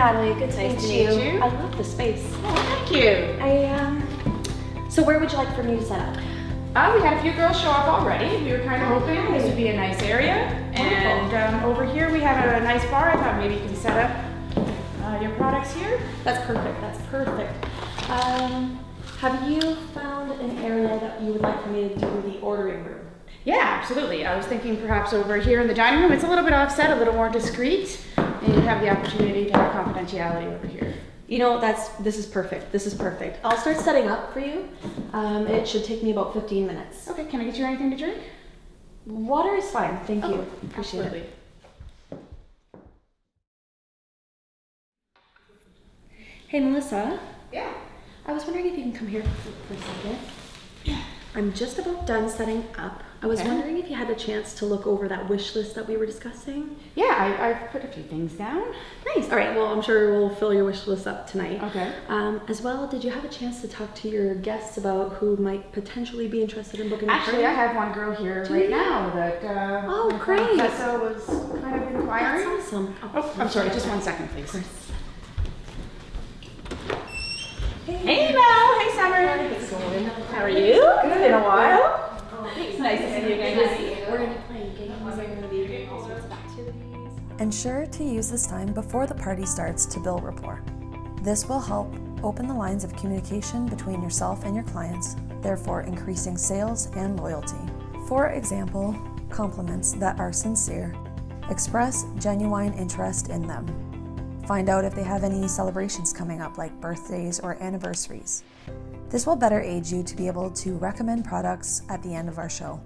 Natalie. Good to Nice to meet meet you. I love the space. Oh, thank you. So where would you like for me to set up? We had a few girls show up already. We were kind of hoping this would be a nice area. And over here we have a nice bar. I thought maybe you can set up your products here. That's perfect. That's perfect. Have you found an area that you would like for me to do the ordering room? Yeah, absolutely. I was thinking perhaps over here in the dining room. It's a little bit offset, a little more discreet, and you have the opportunity to have confidentiality over here. You know, this is perfect. This is perfect. I'll start setting up for you. It should take me about 15 minutes. Okay, can I get you anything to drink? Water is fine. Thank you. Appreciate Absolutely. it. Hey, Melissa. Yeah. I was wondering if you can come here for a second. I'm just about done setting up. I was wondering if you had a chance to look over that wish list that we were discussing. Yeah, I've put a few things down. Nice. All right. Well, I'm sure we'll fill your wish list up tonight. Okay. As well, did you have a chance to talk to your guests about who might potentially be interested in booking a Actually, party? I have one girl here Do right you? now that Oh, my great. friend Tessa was kind of inquiring. That's awesome. Oh, I'm sorry, just 1 second, please. Of course. Hey, Mel. Hey, Summer. How's it going? How are you? It's been a while. It's nice to see you again. We're going to be playing games. We're going to be doing all sorts of activities. Ensure to use this time before the party starts to build rapport. This will help open the lines of communication between yourself and your clients, therefore increasing sales and loyalty. For example, compliments that are sincere. Express genuine interest in them. Find out if they have any celebrations coming up, like birthdays or anniversaries. This will better aid you to be able to recommend products at the end of our show.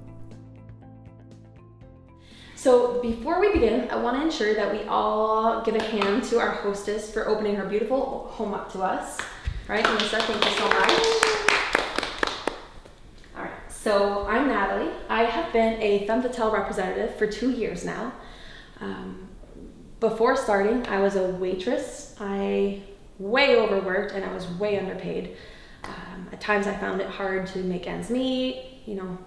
So before we begin, I want to ensure that we all give a hand to our hostess for opening her beautiful home up to us. All right, Melissa, thank you so much. All right, so I'm Natalie. I have been a Femme representative for 2 years now. Before starting, I was a waitress. I way overworked and I was way underpaid. At times I found it hard to make ends meet. You know,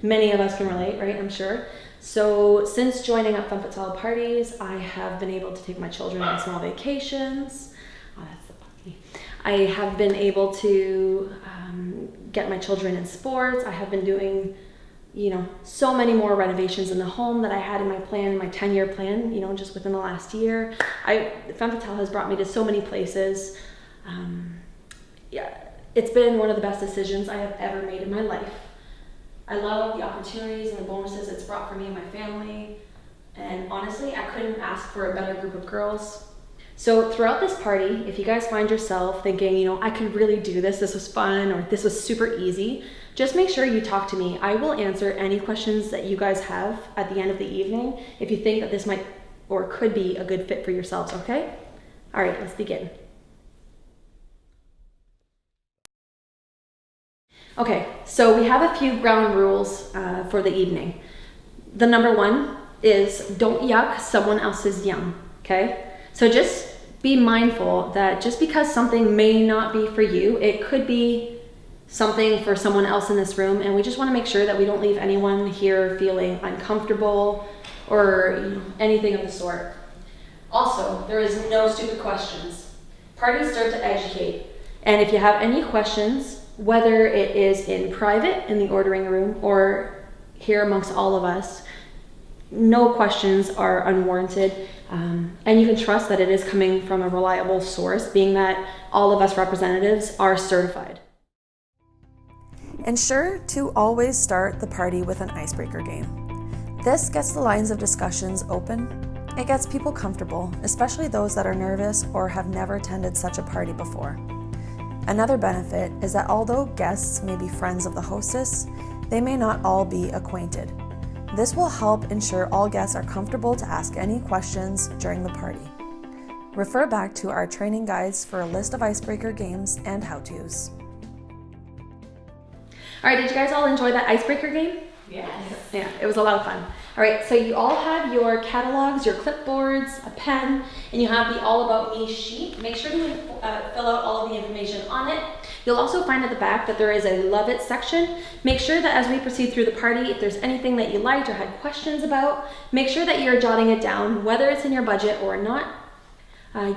many of us can relate, right? I'm sure. So since joining up Femme Fatale parties, I have been able to take my children on small vacations. Oh, that's the puppy. I have been able to get my children in sports. I have been doing, you know, so many more renovations in the home that I had in my plan, in my 10-year plan, you know, just within the last year. Femme Fatale has brought me to so many places. It's been one of the best decisions I have ever made in my life. I love the opportunities and the bonuses it's brought for me and my family. And honestly, I couldn't ask for a better group of girls. So throughout this party, if you guys find yourself thinking, you know, I could really do this, this was fun, or this was super easy, just make sure you talk to me. I will answer any questions that you guys have at the end of the evening if you think that this might or could be a good fit for yourselves, okay? All right, let's begin. Okay, so we have a few ground rules for the evening. The number one is don't yuck someone else's yum, okay? So just be mindful that just because something may not be for you, it could be something for someone else in this room, and we just want to make sure that we don't leave anyone here feeling uncomfortable or, you know, anything of the sort. Also, there is no stupid questions. Parties serve to educate, and if you have any questions, whether it is in private in the ordering room or here amongst all of us, no questions are unwarranted, and you can trust that it is coming from a reliable source, being that all of us representatives are certified. Ensure to always start the party with an icebreaker game. This gets the lines of discussions open. It gets people comfortable, especially those that are nervous or have never attended such a party before. Another benefit is that although guests may be friends of the hostess, they may not all be acquainted. This will help ensure all guests are comfortable to ask any questions during the party. Refer back to our training guides for a list of icebreaker games and how-tos. All right, did you guys all enjoy that icebreaker game? Yes. Yeah, it was a lot of fun. All right, so you all have your catalogs, your clipboards, a pen, and you have the All About Me sheet. Make sure to fill out all of the information on it. You'll also find at the back that there is a Love It section. Make sure that as we proceed through the party, if there's anything that you liked or had questions about, make sure that you're jotting it down, whether it's in your budget or not.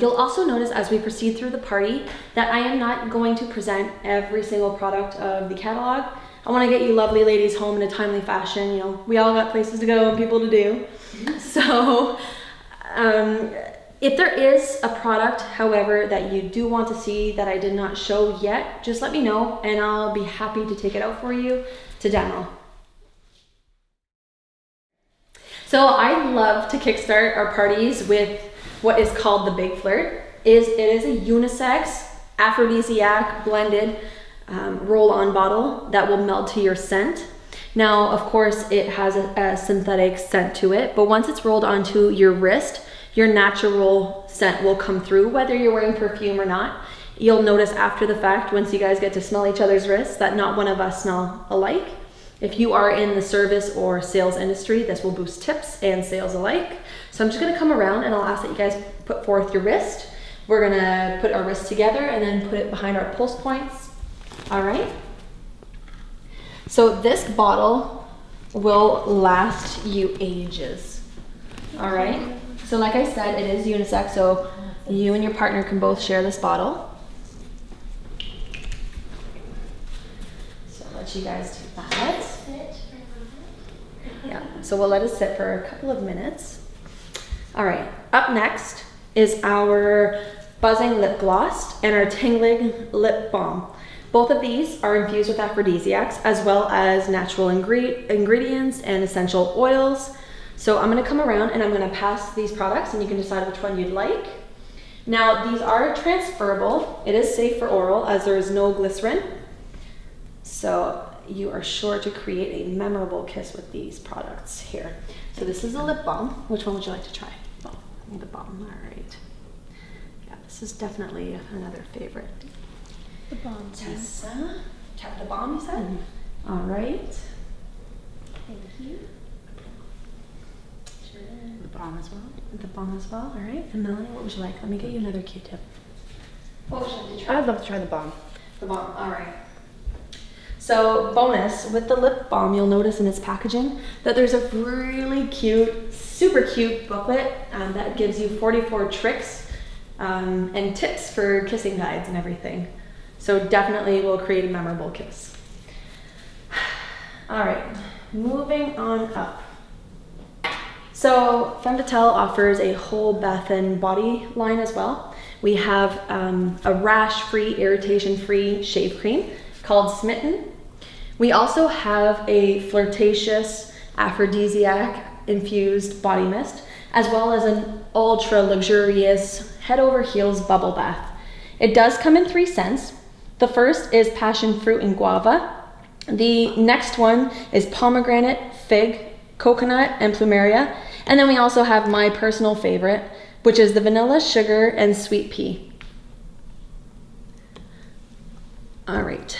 You'll also notice as we proceed through the party that I am not going to present every single product of the catalog. I want to get you lovely ladies home in a timely fashion. You know, we all got places to go and people to do. So if there is a product, however, that you do want to see that I did not show yet, just let me know and I'll be happy to take it out for you to demo. So I love to kickstart our parties with what is called the Big Flirt. It is a unisex, aphrodisiac, blended roll-on bottle that will meld to your scent. Now, of course, it has a synthetic scent to it, but once it's rolled onto your wrist, your natural scent will come through, whether you're wearing perfume or not. You'll notice after the fact, once you guys get to smell each other's wrists, that not one of us smell alike. If you are in the service or sales industry, this will boost tips and sales alike. So I'm just gonna come around and I'll ask that you guys put forth your wrist. We're gonna put our wrists together and then put it behind our pulse points. All right. So this bottle will last you ages. All right. So like I said, it is unisex, so you and your partner can both share this bottle. So I'll let you guys do that. Yeah, so we'll let it sit for a couple of minutes. All right, up next is our buzzing lip gloss and our tingling lip balm. Both of these are infused with aphrodisiacs as well as natural ingredients and essential oils. So I'm gonna come around and I'm gonna pass these products and you can decide which one you'd like. Now, these are transferable. It is safe for oral as there is no glycerin. So you are sure to create a memorable kiss with these products here. So this is a lip balm. Which one would you like to try? Oh, the balm, all right. Yeah, this is definitely another favorite. The balm. Tessa, tap the balm, you said? Mm-hmm. All right. Thank you. Sure. The balm as well. The balm as well, all right. And Melanie, what would you like? Let me get you another Q-tip. What would you like to try? I'd love to try the balm. The balm, all right. So bonus, with the lip balm, you'll notice in its packaging that there's a really cute, super cute booklet that gives you 44 tricks and tips for kissing guides and everything. So definitely will create a memorable kiss. All right, moving on up. So Femme offers a whole bath and body line as well. We have a rash-free, irritation-free shave cream called Smitten. We also have a flirtatious aphrodisiac infused body mist, as well as an ultra luxurious head over heels bubble bath. It does come in 3 scents. The first is passion fruit and guava. The next one is pomegranate, fig, coconut, and plumeria. And then we also have my personal favorite, which is the vanilla, sugar, and sweet pea. All right.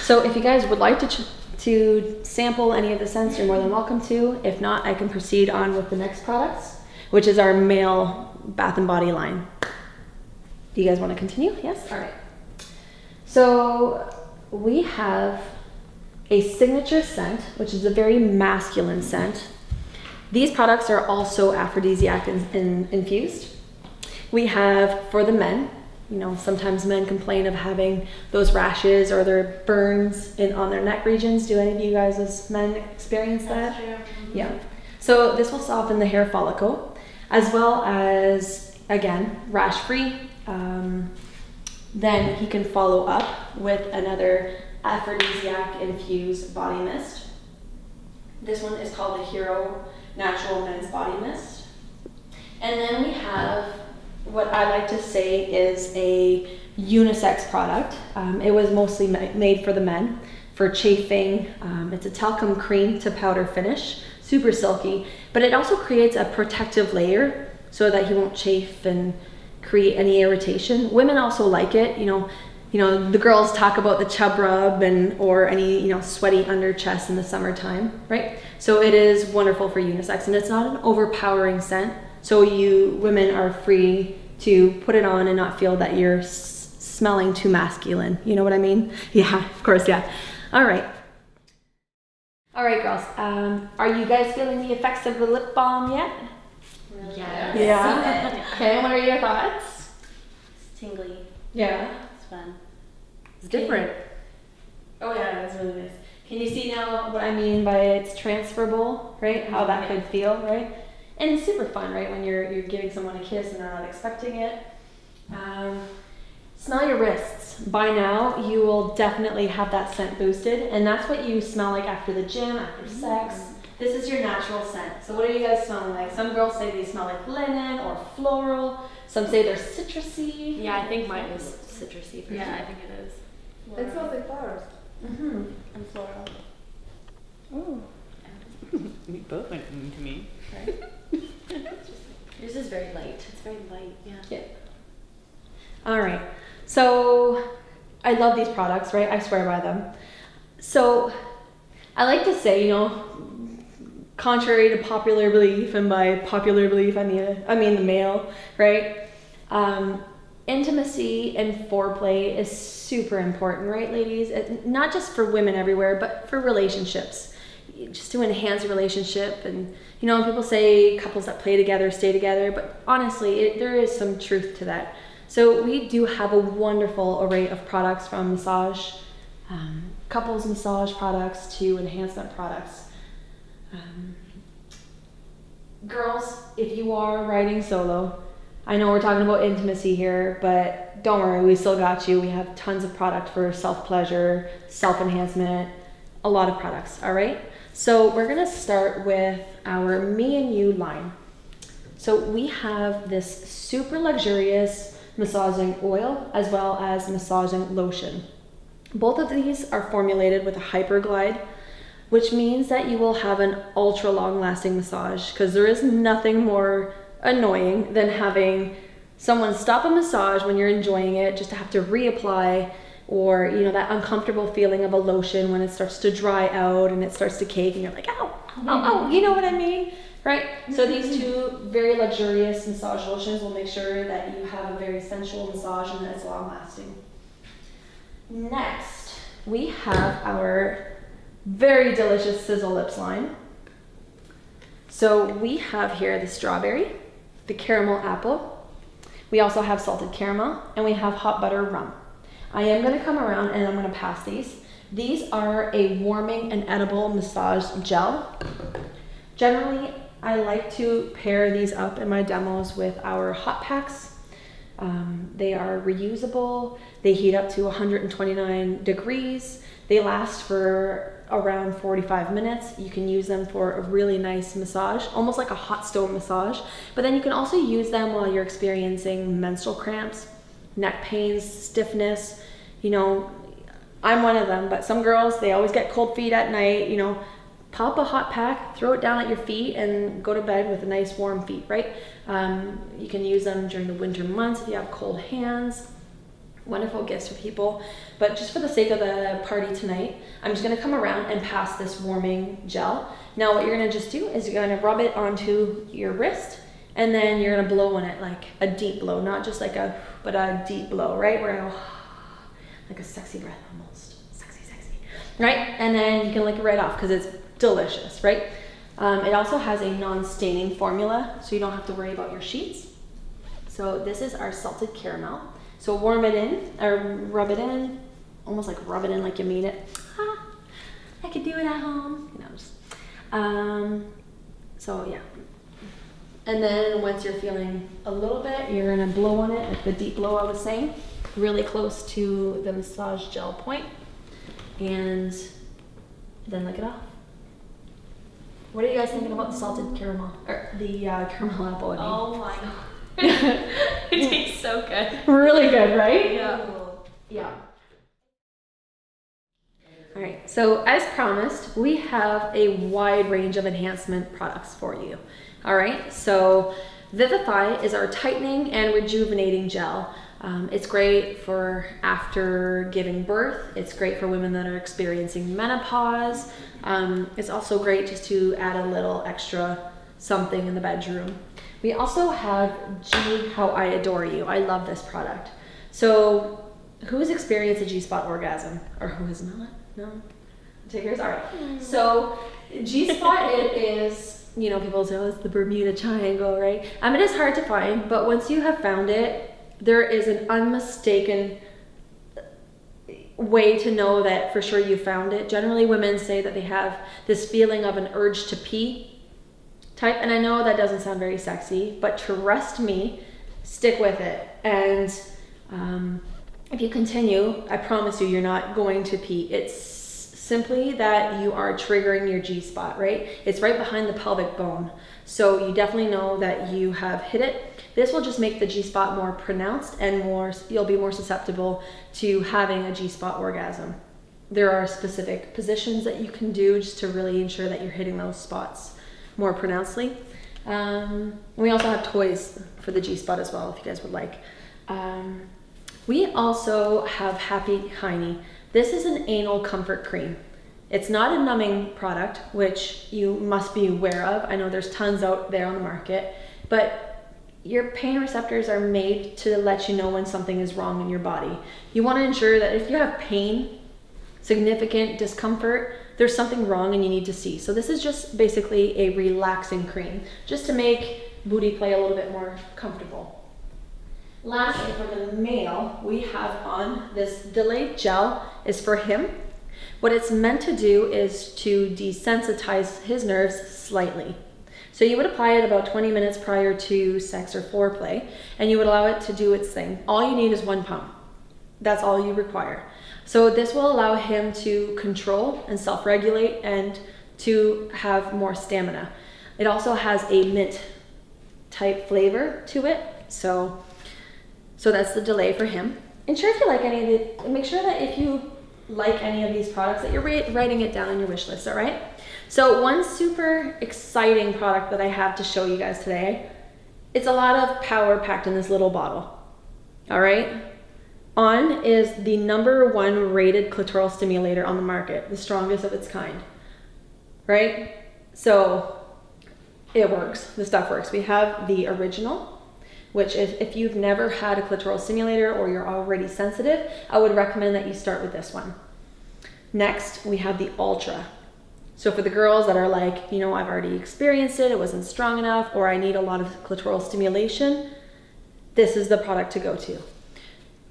So if you guys would like to sample any of the scents, you're more than welcome to. If not, I can proceed on with the next products, which is our male bath and body line. Do you guys want to continue? Yes? All right. So we have a signature scent, which is a very masculine scent. These products are also aphrodisiac infused. We have for the men, you know, sometimes men complain of having those rashes or their burns on their neck regions. Do any of you guys as men experience that? Yeah. So this will soften the hair follicle, as well as, again, rash-free. Then he can follow up with another aphrodisiac infused body mist. This one is called the Hero Natural Men's Body Mist. And then we have what I like to say is a unisex product. It was mostly made for the men, for chafing. It's a talcum cream to powder finish, super silky, but it also creates a protective layer so that he won't chafe and create any irritation. Women also like it. You know, the girls talk about the chub rub or any, sweaty under chest in the summertime, right? So it is wonderful for unisex, and it's not an overpowering scent. So you women are free to put it on and not feel that you're smelling too masculine. You know what I mean? Yeah, of course, yeah. All right. All right, girls. Are you guys feeling the effects of the lip balm yet? Yes. Yeah. Okay, what are your thoughts? It's tingly. Yeah. It's fun. It's different. Oh yeah, that's really nice. Can you see now what I mean by it's transferable, right? How that could feel, right? And it's super fun, right? When you're giving someone a kiss and they're not expecting it. Smell your wrists. By now, you will definitely have that scent boosted, and that's what you smell like after the gym, after sex. This is your natural scent. So what are you guys smelling like? Some girls say they smell like linen or floral. Some say they're citrusy. Yeah, I think mine is citrusy for sure. I think it is. It smells like flowers. Mm-hmm. And floral. Ooh. We both went to me. Right? Yours is very light. It's very light, yeah. Yeah. All right. So I love these products, right? I swear by them. So I like to say, contrary to popular belief, and by popular belief I mean the male, right? Intimacy and foreplay is super important, right, ladies? Not just for women everywhere, but for relationships. Just to enhance a relationship. And when people say couples that play together stay together, but honestly, there is some truth to that. So we do have a wonderful array of products, from massage, couples massage products to enhancement products. Girls, if you are riding solo, I know we're talking about intimacy here, but don't worry, we still got you. We have tons of product for self-pleasure, self-enhancement, a lot of products, all right? So we're gonna start with our Me and You line. So we have this super luxurious massaging oil as well as massaging lotion. Both of these are formulated with a hyperglide, which means that you will have an ultra long lasting massage, because there is nothing more annoying than having someone stop a massage when you're enjoying it just to have to reapply, or that uncomfortable feeling of a lotion when it starts to dry out and it starts to cake and you're like, ow, ow, ow, you know what I mean, right? So these two very luxurious massage lotions will make sure that you have a very sensual massage and that it's long lasting. Next, we have our very delicious Sizzle Lips line. So we have here the strawberry, the caramel apple. We also have salted caramel, and we have hot butter rum. I am going to come around and I'm going to pass these. These are a warming and edible massage gel. Generally, I like to pair these up in my demos with our hot packs. They are reusable. They heat up to 129 degrees. They last for around 45 minutes. You can use them for a really nice massage, almost like a hot stone massage. But then you can also use them while you're experiencing menstrual cramps, neck pains, stiffness. I'm one of them, but some girls, they always get cold feet at night. Pop a hot pack, throw it down at your feet, and go to bed with a nice warm feet, right? You can use them during the winter months if you have cold hands. Wonderful gifts for people. But just for the sake of the party tonight, I'm just going to come around and pass this warming gel. Now what you're going to just do is you're going to rub it onto your wrist, and then you're going to blow on it, like a deep blow, not just like but a deep blow, right? We're going to like a sexy breath almost. Sexy, right? And then you can lick it right off because it's delicious, right? It also has a non-staining formula, so you don't have to worry about your sheets. So this is our salted caramel. So warm it in, or rub it in, almost like rub it in like you mean it. I could do it at home. So yeah. And then once you're feeling a little bit, you're gonna blow on it, like the deep blow I was saying, really close to the massage gel point, and then lick it off. What are you guys thinking about the salted caramel, or the caramel apple? Oh my god. It tastes so good. Really good, right? Yeah. All right, so as promised, we have a wide range of enhancement products for you. All right, so Vivify is our tightening and rejuvenating gel. It's great for after giving birth. It's great for women that are experiencing menopause. It's also great just to add a little extra something in the bedroom. We also have G How I Adore You. I love this product. So who has experienced a G-spot orgasm? Or who has not? No? Takers? All right. So G-spot, it is you know, people say, oh, it's the Bermuda Triangle, right? It is hard to find, but once you have found it, there is an unmistaken way to know that for sure you found it. Generally, women say that they have this feeling of an urge to pee type, and I know that doesn't sound very sexy, but trust me, stick with it. And if you continue, I promise you, you're not going to pee. It's simply that you are triggering your G-spot, right? It's right behind the pelvic bone. So you definitely know that you have hit it. This will just make the G-spot more pronounced and you'll be more susceptible to having a G-spot orgasm. There are specific positions that you can do just to really ensure that you're hitting those spots more pronouncedly. We also have toys for the G-spot as well, if you guys would like. We also have Happy Hiney. This is an anal comfort cream. It's not a numbing product, which you must be aware of. I know there's tons out there on the market, but your pain receptors are made to let you know when something is wrong in your body. You want to ensure that if you have pain, significant discomfort, there's something wrong and you need to see. So this is just basically a relaxing cream, just to make booty play a little bit more comfortable. Lastly, for the male, we have on this delayed gel is for him. What it's meant to do is to desensitize his nerves slightly. So you would apply it about 20 minutes prior to sex or foreplay, and you would allow it to do its thing. All you need is 1 pump. That's all you require. So this will allow him to control and self-regulate and to have more stamina. It also has a mint type flavor to it. So that's the delay for him. Ensure if you like any of it, make sure that if you like any of these products that you're writing it down on your wish list, all right? So one super exciting product that I have to show you guys today, it's a lot of power packed in this little bottle, all right? On is the #1 rated clitoral stimulator on the market, the strongest of its kind, right? So it works, the stuff works. We have the original, which is if you've never had a clitoral stimulator or you're already sensitive, I would recommend that you start with this one. Next, we have the Ultra. So for the girls that are like, you know, I've already experienced it, it wasn't strong enough, or I need a lot of clitoral stimulation, this is the product to go to.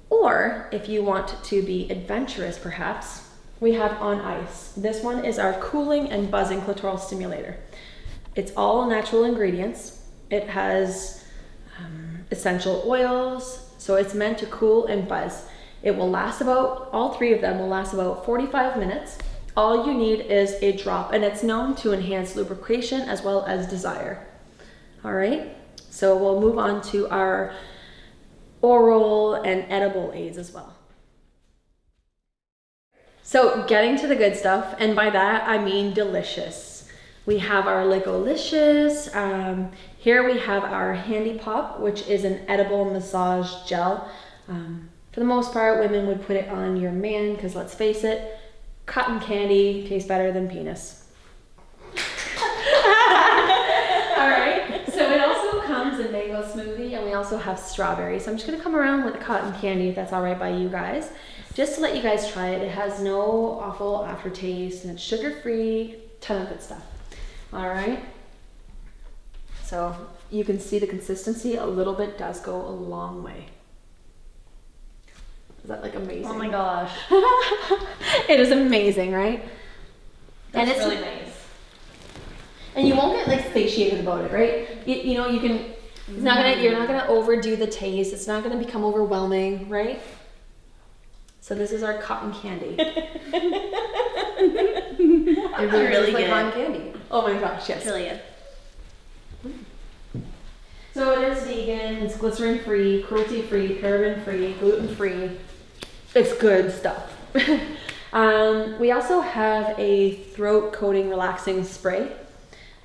Or if you want to be adventurous perhaps, we have On Ice. This one is our cooling and buzzing clitoral stimulator. It's all natural ingredients. It has essential oils, so it's meant to cool and buzz. It will last about, all 3 of them will last about 45 minutes. All you need is a drop, and it's known to enhance lubrication as well as desire. All right, so we'll move on to our oral and edible aids as well. So getting to the good stuff, and by that I mean delicious. We have our Lickolicious. Here we have our Handy Pop, which is an edible massage gel. For the most part, women would put it on your man, because let's face it, cotton candy tastes better than penis. All right, so it also comes in mango smoothie, and we also have strawberry. So I'm just gonna come around with the cotton candy, if that's all right by you guys, just to let you guys try it. It has no awful aftertaste, and it's sugar-free, ton of good stuff. All right, so you can see the consistency, a little bit does go a long way. Is that like amazing? Oh my gosh. It is amazing, right? That's and it's really nice. And you won't get like satiated about it, right? You know, you can, it's not gonna, you're not gonna overdo the taste. It's not gonna become overwhelming, right? So this is our cotton candy. It's really like good. cotton candy. Oh my gosh, yes. It's really good. So it is vegan, it's glycerin-free, cruelty-free, paraben-free, gluten-free. It's good stuff. We also have a throat coating relaxing spray.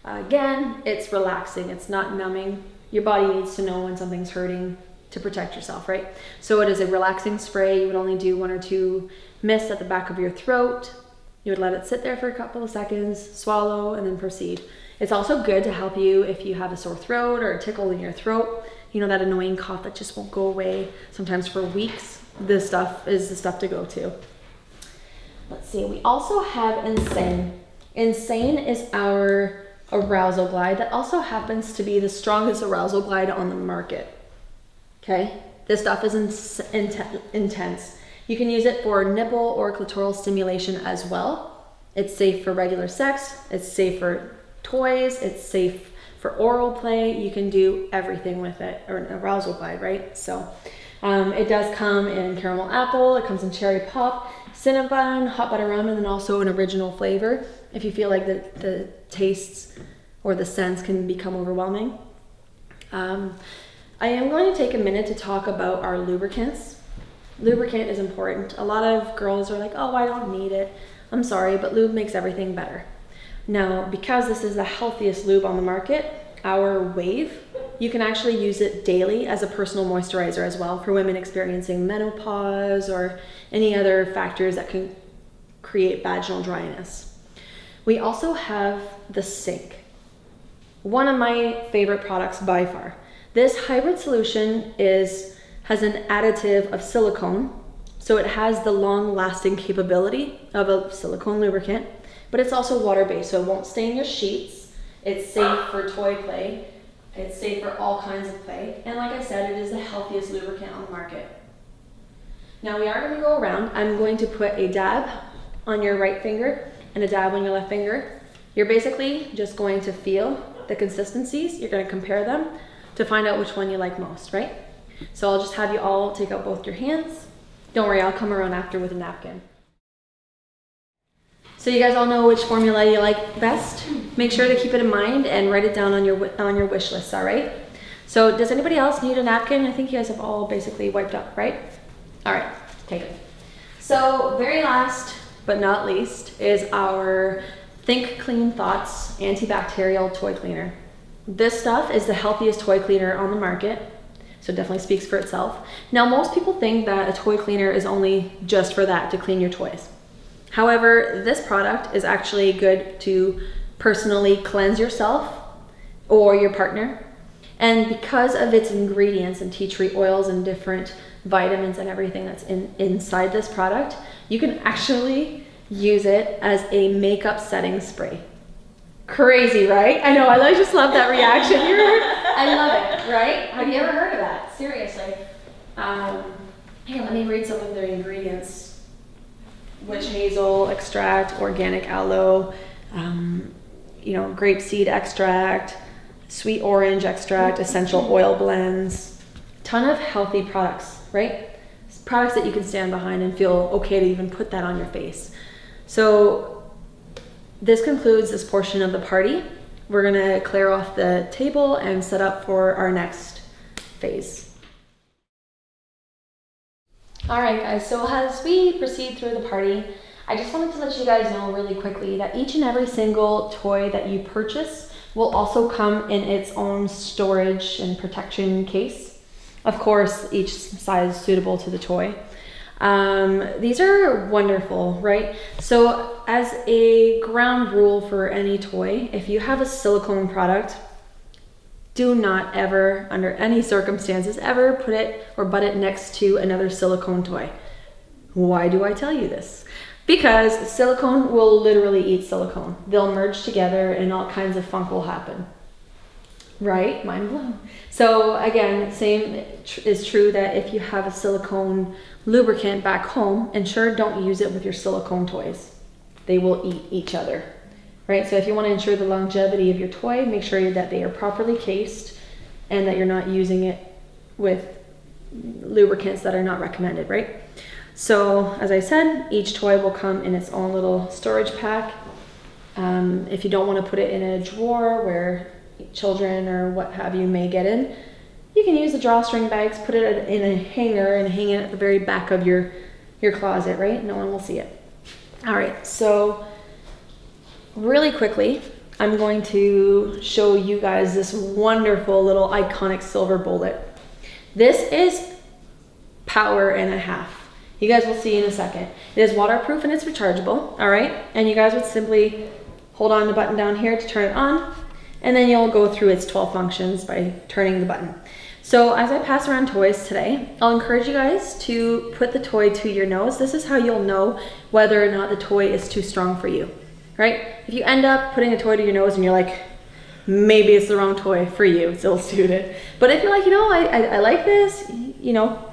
Again, it's relaxing, it's not numbing. Your body needs to know when something's hurting to protect yourself, right? So it is a relaxing spray. You would only do 1 or 2 mists at the back of your throat. You would let it sit there for a couple of seconds, swallow, and then proceed. It's also good to help you if you have a sore throat or a tickle in your throat. You know, that annoying cough that just won't go away, sometimes for weeks. This stuff is the stuff to go to. Let's see, we also have Insane. Insane is our arousal glide that also happens to be the strongest arousal glide on the market. Okay, this stuff is intense. You can use it for nipple or clitoral stimulation as well. It's safe for regular sex, it's safe for toys, it's safe for oral play. You can do everything with it, or an arousal glide, right? So it does come in caramel apple, it comes in cherry pop, cinnamon, hot butter rum, and then also an original flavor if you feel like the tastes or the scents can become overwhelming. I am going to take a minute to talk about our lubricants. Lubricant is important. A lot of girls are like, oh, I don't need it. I'm sorry, but lube makes everything better. Now, because this is the healthiest lube on the market, our Wave, you can actually use it daily as a personal moisturizer as well for women experiencing menopause or any other factors that can create vaginal dryness. We also have the Sink, one of my favorite products by far. This hybrid solution has an additive of silicone, so it has the long-lasting capability of a silicone lubricant, but it's also water-based, so it won't stain your sheets. It's safe for toy play. It's safe for all kinds of play. And like I said, it is the healthiest lubricant on the market. Now we are going to go around. I'm going to put a dab on your right finger and a dab on your left finger. You're basically just going to feel the consistencies. You're going to compare them to find out which one you like most, right? So I'll just have you all take out both your hands. Don't worry, I'll come around after with a napkin. So you guys all know which formula you like best. Make sure to keep it in mind and write it down on your wish list, all right? So does anybody else need a napkin? I think you guys have all basically wiped up, right? All right, take it. So very last but not least is our Think Clean Thoughts antibacterial toy cleaner. This stuff is the healthiest toy cleaner on the market, so it definitely speaks for itself. Now, most people think that a toy cleaner is only just for that, to clean your toys. However, this product is actually good to personally cleanse yourself or your partner. And because of its ingredients and tea tree oils and different vitamins and everything that's inside this product, you can actually use it as a makeup setting spray. Crazy, right? I know, I just love that reaction. I love it, right? Have you ever heard of that? Seriously. Hey, let me read some of their ingredients. Witch hazel extract, organic aloe, grapeseed extract, sweet orange extract, essential oil blends. Ton of healthy products, right? Products that you can stand behind and feel okay to even put that on your face. So this concludes this portion of the party. We're gonna clear off the table and set up for our next phase. All right, guys, so as we proceed through the party, I just wanted to let you guys know really quickly that each and every single toy that you purchase will also come in its own storage and protection case. Of course, each size suitable to the toy. These are wonderful, right? So as a ground rule for any toy, if you have a silicone product, do not ever, under any circumstances, ever put it or butt it next to another silicone toy. Why do I tell you this? Because silicone will literally eat silicone. They'll merge together and all kinds of funk will happen. Right? Mind blown. So again, same is true that if you have a silicone lubricant back home, ensure don't use it with your silicone toys. They will eat each other. Right? So if you want to ensure the longevity of your toy, make sure that they are properly cased and that you're not using it with lubricants that are not recommended, right? So as I said, each toy will come in its own little storage pack. If you don't want to put it in a drawer where children or what have you may get in, you can use the drawstring bags, put it in a hanger and hang it at the very back of your closet, right? No one will see it. All right, so really quickly, I'm going to show you guys this wonderful little iconic silver bullet. This is power and a half. You guys will see in a second. It is waterproof and it's rechargeable, all right? And you guys would simply hold on the button down here to turn it on, and then you'll go through its 12 functions by turning the button. So as I pass around toys today, I'll encourage you guys to put the toy to your nose. This is how you'll know whether or not the toy is too strong for you, right? If you end up putting a toy to your nose and you're like, maybe it's the wrong toy for you. It's ill suited. But if you're like, I like this, you know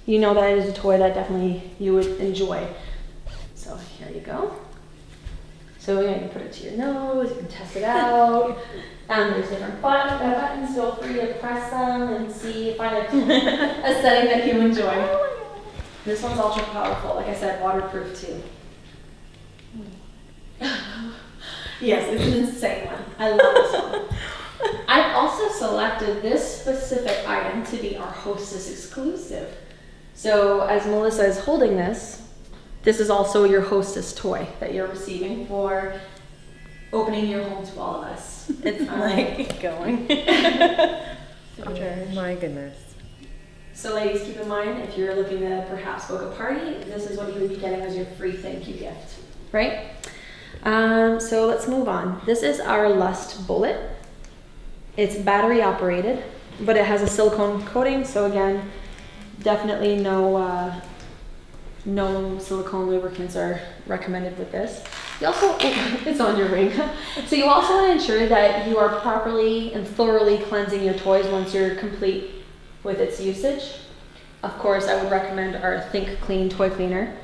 that it is a toy that definitely you would enjoy. So here you go. So you can put it to your nose, you can test it out. There's different buttons, feel free to press them and find a setting that you enjoy. This one's ultra powerful, like I said, waterproof too. Yes, it's an insane one. I love this one. I've also selected this specific item to be our hostess exclusive. So as Melissa is holding this is also your hostess toy that you're receiving for opening your home to all of us. It's Like going. Oh my goodness. So ladies, keep in mind, if you're looking to perhaps book a party, this is what you would be getting as your free thank you gift, right? So let's move on. This is our Lust bullet. It's battery operated, but it has a silicone coating. So again, definitely no silicone lubricants are recommended with this. You also, it's on your ring. So you also want to ensure that you are properly and thoroughly cleansing your toys once you're complete with its usage. Of course, I would recommend our Think Clean toy cleaner,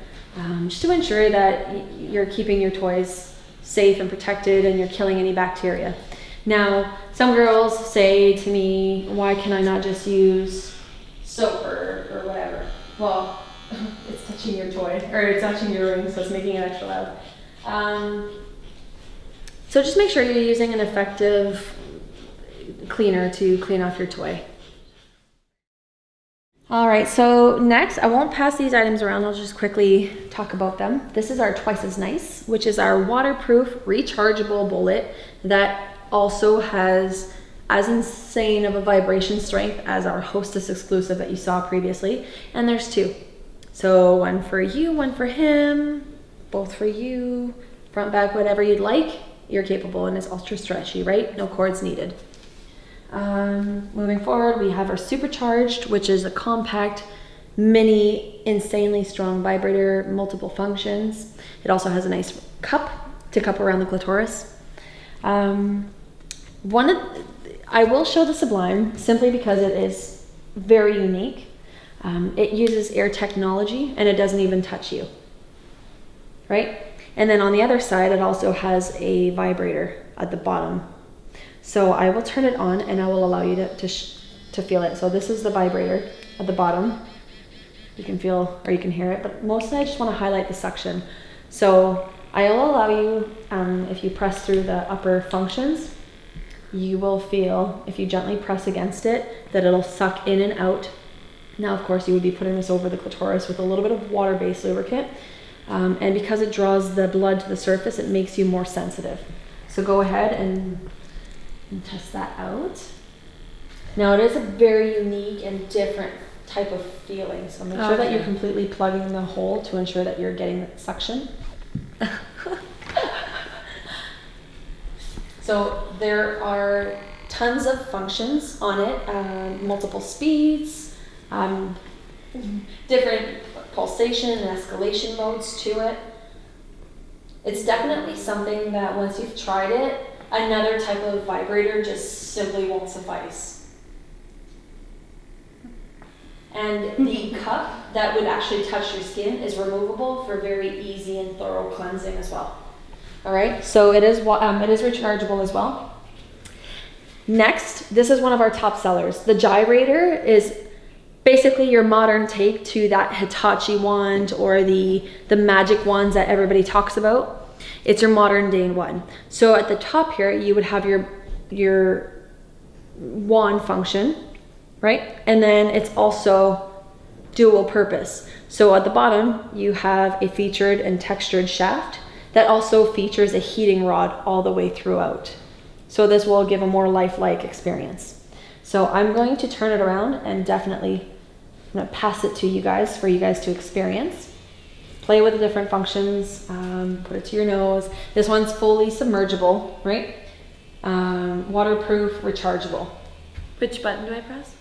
just to ensure that you're keeping your toys safe and protected and you're killing any bacteria. Now, some girls say to me, why can I not just use soap or whatever? Well, it's touching your toy, or it's touching your ring, so it's making it extra loud. So just make sure you're using an effective cleaner to clean off your toy. All right, so next, I won't pass these items around, I'll just quickly talk about them. This is our Twice as Nice, which is our waterproof, rechargeable bullet that also has as insane of a vibration strength as our Hostess exclusive that you saw previously. And there's two. So one for you, one for him, both for you, front, back, whatever you'd like. You're capable, and it's ultra stretchy, right? No cords needed. Moving forward, we have our Supercharged, which is a compact, mini, insanely strong vibrator, multiple functions. It also has a nice cup to cup around the clitoris. I will show the Sublime simply because it is very unique. It uses air technology and it doesn't even touch you, right? And then on the other side, it also has a vibrator at the bottom. So I will turn it on and I will allow you to feel it. So this is the vibrator at the bottom. You can feel, or you can hear it, but mostly I just want to highlight the suction. So I will allow you, if you press through the upper functions, you will feel, if you gently press against it, that it'll suck in and out. Now, of course, you would be putting this over the clitoris with a little bit of water-based lubricant. And because it draws the blood to the surface, it makes you more sensitive. So go ahead and test that out. Now, it is a very unique and different type of feeling. So make sure that you're completely plugging the hole to ensure that you're getting the suction. So there are tons of functions on it, multiple speeds, different pulsation and escalation modes to it. It's definitely something that once you've tried it, another type of vibrator just simply won't suffice. And the cup that would actually touch your skin is removable for very easy and thorough cleansing as well. All right, so it is rechargeable as well. Next, this is one of our top sellers. The gyrator is basically your modern take to that Hitachi wand or the magic wands that everybody talks about. It's your modern day one. So at the top here, you would have your wand function, right? And then it's also dual purpose. So at the bottom, you have a featured and textured shaft that also features a heating rod all the way throughout. So this will give a more lifelike experience. So I'm going to turn it around and definitely I'm gonna pass it to you guys for you guys to experience. Play with the different functions, put it to your nose. This one's fully submergible, right? Waterproof, rechargeable. Which button do I press?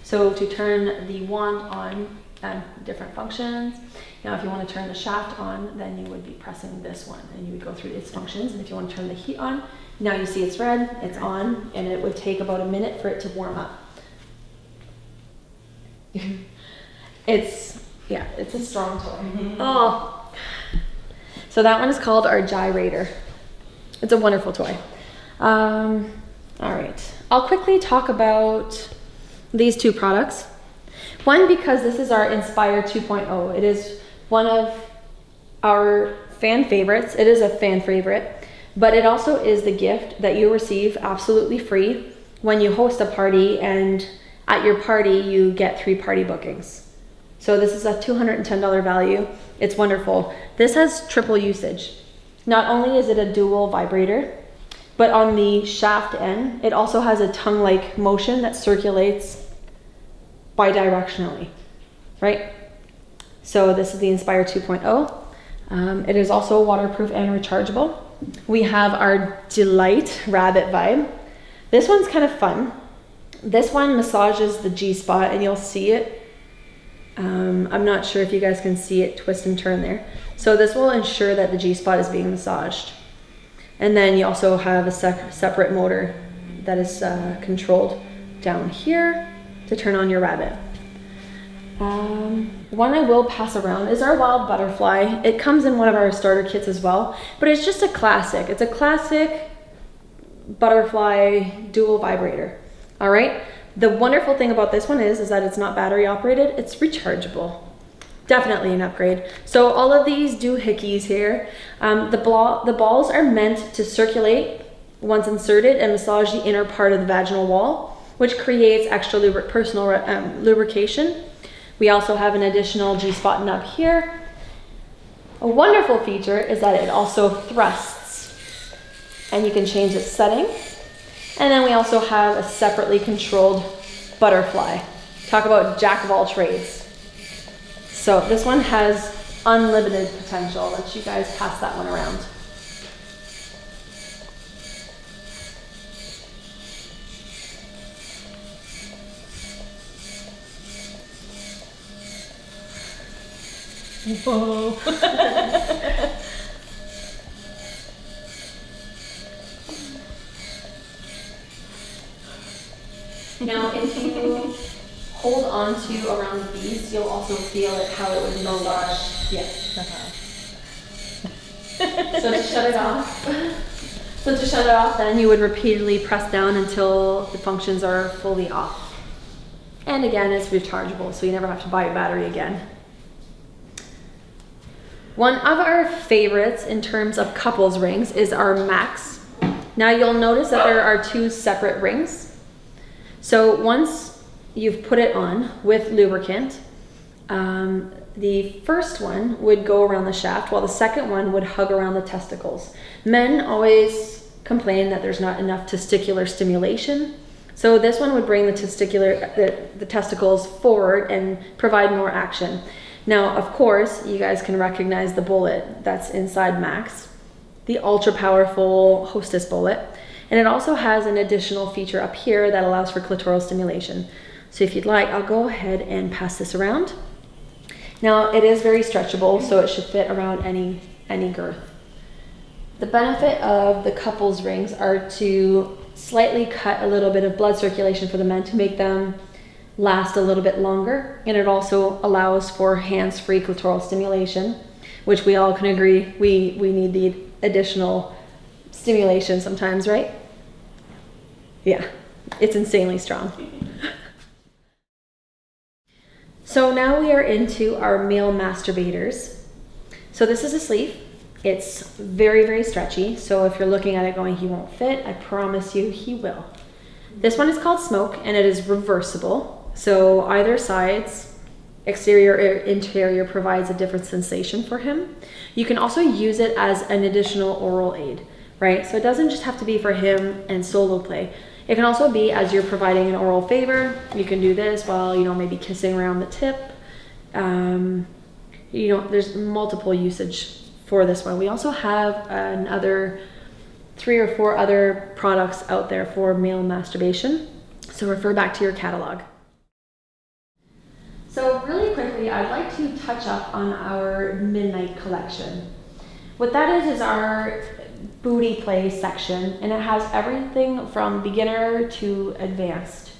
So to turn the wand on, different functions. Now, if you want to turn the shaft on, then you would be pressing this one and you would go through its functions. And if you want to turn the heat on, now you see it's red, it's on, and it would take about a minute for it to warm up. It's a strong toy. Oh. So that one is called our gyrator. It's a wonderful toy. All right, I'll quickly talk about these two products. One, because this is our Inspire 2.0. It is one of our fan favorites. It is a fan favorite, but it also is the gift that you receive absolutely free when you host a party, and at your party you get 3 party bookings. So this is a $210 value. It's wonderful. This has triple usage. Not only is it a dual vibrator, but on the shaft end, it also has a tongue-like motion that circulates bidirectionally, right? So this is the Inspire 2.0. It is also waterproof and rechargeable. We have our Delight Rabbit Vibe. This one's kind of fun. This one massages the G-spot, and you'll see it. I'm not sure if you guys can see it twist and turn there. So this will ensure that the G-spot is being massaged. And then you also have a separate motor that is controlled down here to turn on your rabbit. One I will pass around is our Wild Butterfly. It comes in one of our starter kits as well, but it's just a classic. It's a classic butterfly dual vibrator. All right. The wonderful thing about this one is that it's not battery operated. It's rechargeable. Definitely an upgrade. So all of these doohickeys here, the balls are meant to circulate once inserted and massage the inner part of the vaginal wall, which creates extra personal lubrication. We also have an additional G-spot nub here. A wonderful feature is that it also thrusts, and you can change its setting. And then we also have a separately controlled butterfly. Talk about jack of all trades. So this one has unlimited potential. I'll let you guys pass that one around. Whoa. Now, if you hold on to around these, you'll also feel it, how it would massage. Yes. So to shut it off, then you would repeatedly press down until the functions are fully off. And again, it's rechargeable, so you never have to buy a battery again. One of our favorites in terms of couples rings is our Max. Now you'll notice that there are 2 separate rings. So once you've put it on with lubricant, the first one would go around the shaft, while the second one would hug around the testicles. Men always complain that there's not enough testicular stimulation. So this one would bring the testicles forward and provide more action. Now, of course, you guys can recognize the bullet that's inside Max, the ultra powerful Hostess bullet. And it also has an additional feature up here that allows for clitoral stimulation. So if you'd like, I'll go ahead and pass this around. Now, it is very stretchable, so it should fit around any girth. The benefit of the couples rings are to slightly cut a little bit of blood circulation for the men to make them last a little bit longer. And it also allows for hands-free clitoral stimulation, which we all can agree we need the additional stimulation sometimes, right? Yeah, it's insanely strong. So now we are into our male masturbators. So this is a sleeve. It's very, very stretchy. So if you're looking at it going, he won't fit, I promise you he will. This one is called Smoke, and it is reversible. So either side's exterior or interior provides a different sensation for him. You can also use it as an additional oral aid, right? So it doesn't just have to be for him and solo play. It can also be as you're providing an oral favor. You can do this while, maybe kissing around the tip. There's multiple usage for this one. We also have another 3 or 4 other products out there for male masturbation. So refer back to your catalog. So really quickly, 3, I'd like to touch up on our midnight collection. What that is our booty play section, and it has everything from beginner to advanced.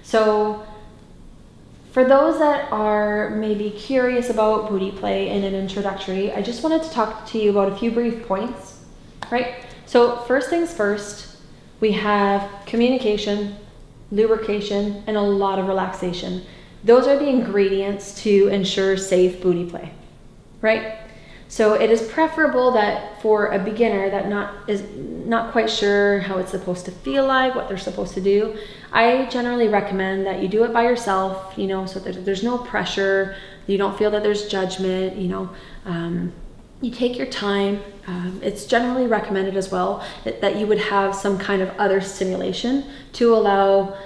So for those that are maybe curious about booty play in an introductory, I just wanted to talk to you about a few brief points, right? So first things first, we have communication, lubrication, and a lot of relaxation. Those are the ingredients to ensure safe booty play, right? So it is preferable that for a beginner that is not quite sure how it's supposed to feel like, what they're supposed to do, I generally recommend that you do it by yourself, you know, so that there's no pressure, you don't feel that there's judgment, you know, you take your time. It's generally recommended as well that you would have some kind of other stimulation to allow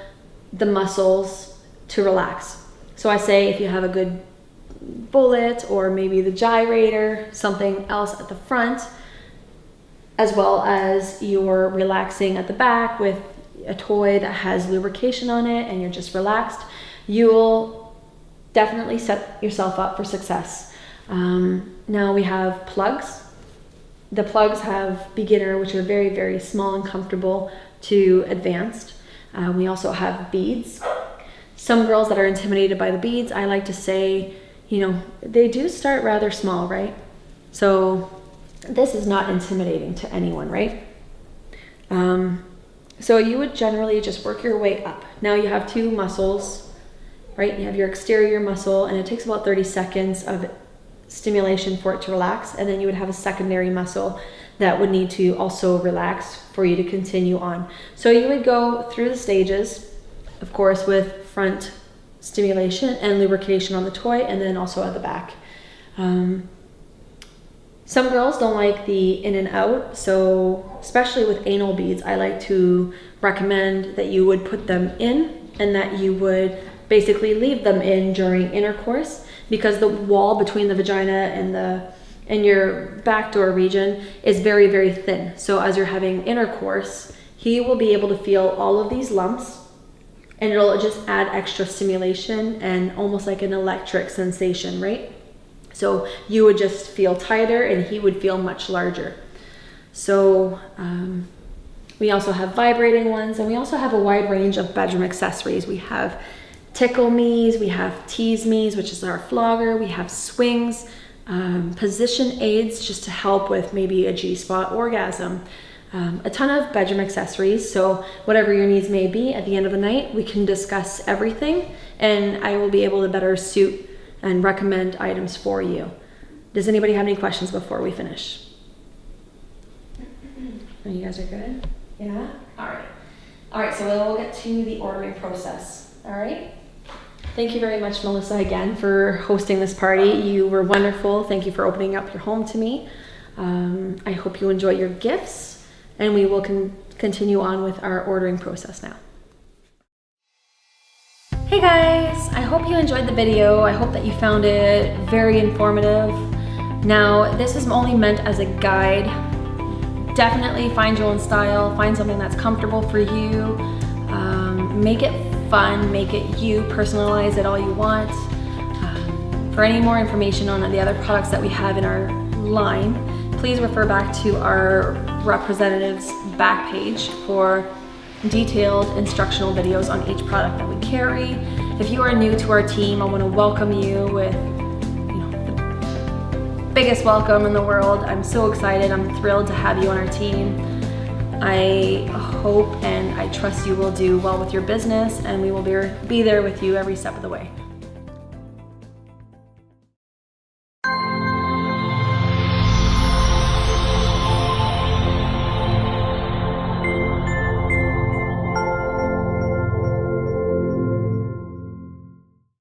the muscles to relax. So I say if you have a good bullet or maybe the gyrator, something else at the front, as well as you're relaxing at the back with a toy that has lubrication on it and you're just relaxed, you'll definitely set yourself up for success. Now we have plugs. The plugs have beginner, which are very, very small and comfortable, to advanced. We also have beads. Some girls that are intimidated by the beads, I like to say, you know, they do start rather small, right? So this is not intimidating to anyone, right? So you would generally just work your way up. Now you have two muscles, right? You have your exterior muscle, and it takes about 30 seconds of stimulation for it to relax, and then you would have a secondary muscle that would need to also relax for you to continue on. So you would go through the stages, of course, with front stimulation and lubrication on the toy, and then also at the back. Some girls don't like the in and out, so especially with anal beads, I like to recommend that you would put them in and that you would basically leave them in during intercourse, because the wall between the vagina and your backdoor region is very, very thin. So as you're having intercourse, he will be able to feel all of these lumps, and it'll just add extra stimulation and almost like an electric sensation, right? So you would just feel tighter and he would feel much larger. So we also have vibrating ones, and we also have a wide range of bedroom accessories. We have tickle me's, we have tease me's, which is our flogger, we have swings, position aids just to help with maybe a G-spot orgasm. A ton of bedroom accessories, so whatever your needs may be, at the end of the night we can discuss everything and I will be able to better suit and recommend items for you. Does anybody have any questions before we finish? You guys are good? Yeah? Alright, so we'll get to the ordering process. Alright? Thank you very much, Melissa, again for hosting this party. You were wonderful. Thank you for opening up your home to me. I hope you enjoy your gifts. And we will continue on with our ordering process now. Hey guys, I hope you enjoyed the video. I hope that you found it very informative. Now, this is only meant as a guide. Definitely find your own style, find something that's comfortable for you. Make it fun, make it you, personalize it all you want. For any more information on the other products that we have in our line, please refer back to our representative's back page for detailed instructional videos on each product that we carry. If you are new to our team, I want to welcome you with the biggest welcome in the world. I'm so excited. I'm thrilled to have you on our team. I hope and I trust you will do well with your business, and we will be there with you every step of the way.